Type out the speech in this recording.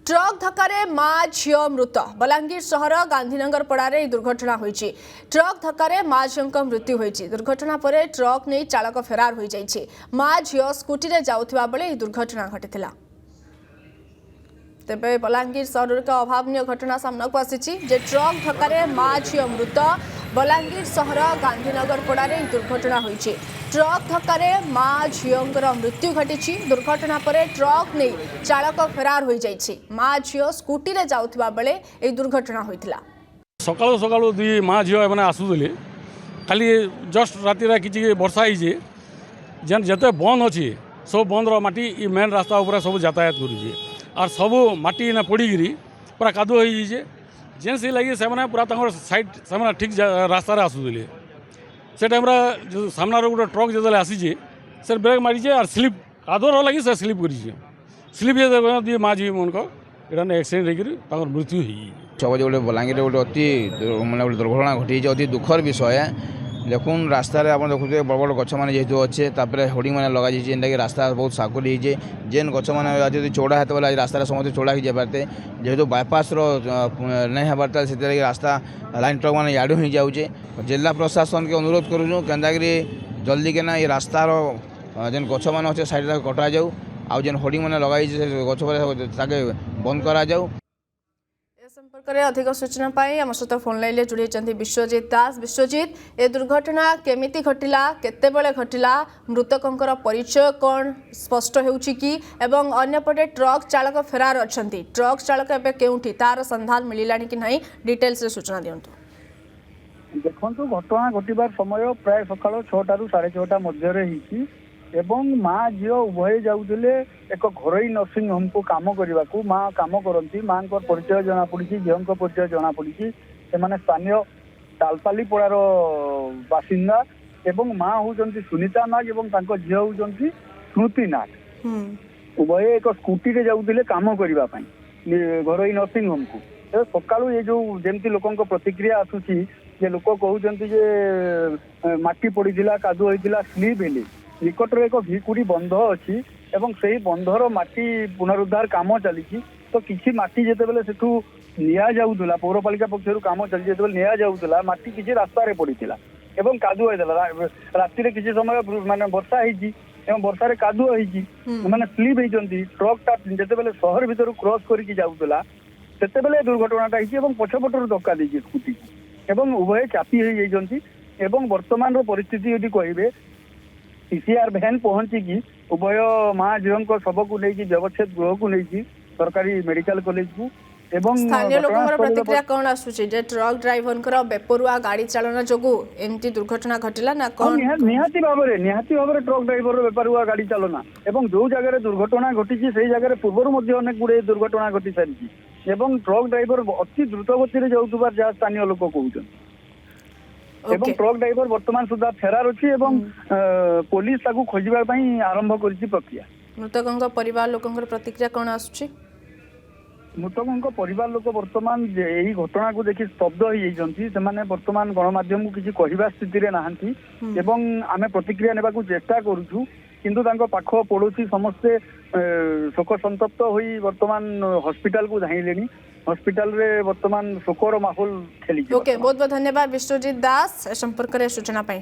Truck धक्का माँ झील मृत बलांगीर सहर गांधीनगर पड़ारे दुर्घटना होईछि। ट्रक धक्का माँ झील मृत्यु होईछि। दुर्घटना पर ट्रक नहीं चालक फेरार हो जाइछि। माँ झील स्कूटी रे जाउथिबा बेले यह दुर्घटना घटिथिला। तेबे बलांगीर सहर एक अभावनीय घटना सामना को आसी जे ट्रक धक्का माँ झील मृत बलांगीर सहर गांधीनगर पड़ारे दुर्घटना होईछि। ट्रक धक्का माँ झील मृत्यु घटी। दुर्घटना पर ट्रक नहीं चालक फेरार हो जाइछि। माँ झील स्कूटी रे जाउथिबा बेले ए दुर्घटना होइथिला। सकाळु सकाळु दुई माँ झील माने आसुले खाली जस्ट राति किछि वर्षा होइछे जेन जते बंद अछि सब बंद माटी मेन रास्ता ऊपर सब यातायात करूछे और सब माटी ना पड़ीगिरी पूरा कादुआ हो जाइए जेन से लगे से पूरा तंगर साइड से ठीक रास्तार आसुले से टाइम जो सामनार गोटे ट्रक जो आसीचे से ब्रेक मारी और स्लीप कादुर लगी से स्लीप कर माँ झी मन को एक्सीडेंट होकर मृत्यु सब गोटे बलांगीर गोटे अति मानने गोटे दुर्घटना घटी अति दुखर विषय देखुन रास्तार आप देखुए बड़ बड़ गछ मैंने जेहतु अच्छे होर्डिंग मैंने लगे जेनटा कि रास्ता बहुत साकुल होजे जेन गछ मैंने चौड़ा होते बोले रास्ता समस्त चौड़ा हो जाते जेहतु बायपास नहीं हबार से रास्ता लाइन ट्रक मैंने याडू हो जाऊे जिला प्रशासन के अनुरोध करूँ केन्दाकि जल्दी के ना ये रास्तार जेन गछ मैंने अच्छे साइड कटा जाऊ आउ जेन होर्डिंग मैंने लगाई गछ बंद करा जाऊ। संपर्क में अधिक सूचना पाई आम सहित फोन लाइन में जोड़ी विश्वजित दास। विश्वजित, ए दुर्घटना केमिति घटिला, केतेबेले घटिला, मृतकंकर परिचय कौन स्पष्ट होउछि कि एवं अन्यपटे ट्रक चालक फेरार अछंती। ट्रक चालक एबे केउठी तार संधान मिलिलानी कि नहीं डिटेल्स रे सूचना दियंतु। देखंतु घटना घटिबार समय प्राय सकाळ 6टा रु 6:30 मध्य हिची एवं माँ झील उभय जाऊले एक घरोई नर्सिंग होम को काम करने को माँ काम करती माँ परिचय जना पड़ी झील परिचय जना पड़ी से स्थानीय तालपाली पड़ार बासिंदा एवं माँ होती सुनीता नाग और झील होती स्मृति नाग उभय एक स्कूटी रे जाऊले काम करने घरोई नर्सिंग होम को सकाळु ये जो जमती लोकों प्रतिक्रिया आसूची जे लोक कहते माटी पड़ा कादुआ होता स्लीप हेली निकटर एक भिकुड़ी बंध अच्छी एवं से बंधर माटी पुनरुद्धार काम चली तो किसी माटी जिते बेले सेठू निया जाऊला पौरपालिका पक्षर काम चली जिते निया जाऊला माटी किसी रास्तार पड़ता एवं कादुआ होता राति किसी समय माने वर्षा होती वर्षा कादुआ होती मैंने स्लीप होती ट्रकटा जिते बेले सहर भीतर क्रॉस करके जाऊला से दुर्घटनाटा होती पछपटर धक्का देती स्कूटी एवं उभय चापी हो वर्तमान परिस्थिति यदि कहे पीसीआर भैन पहुंची उभय माँ झील शव को लेकिन व्यवच्छेद गृह को नहीं सरकारी मेडिकल कॉलेज को एवं स्थानीय लोकंर प्रतिक्रिया कौन आसुची जे ट्रक ड्राइवर बेपरुआ गाड़ी चालन जोगु एमती दुर्घटना घटिला ना कौन निहाती भाव ट्रक ड्राइवर बेपरुआ गाड़ी चालना एवं जो जगह दुर्घटना घटी से जगह पूर्व अनेक गुड़े दुर्घटना घटी सारी ट्रक ड्राइवर अति द्रुत गति जाऊबार जहाँ स्थानीय लोक कहते एवं ट्रक ड्राइवर वर्तमान सुधा फेरार अच्छी एवं पुलिस ताकू खोजा आरंभ कर प्रक्रिया। मृतकों परिवार लोकों प्रतिक्रिया कौन आसुची मृतकों परिवार लोक वर्तमान यही घटना को देखि स्तब्ध होती वर्तमान गणमाध्यम को किसी कहवा स्थिति नहांती एवं आमे प्रतिक्रिया नेबा को चेष्टा करूछु किंतु तांको पाख पड़ोसी समस्ते शोक संतप्त होई वर्तमान हॉस्पिटल को धाइलेनी हॉस्पिटल रे वर्तमान शोकर माहौल खेली। ओके बहुत बहुत धन्यवाद विश्वजित दास संपर्क रे सूचना पाई।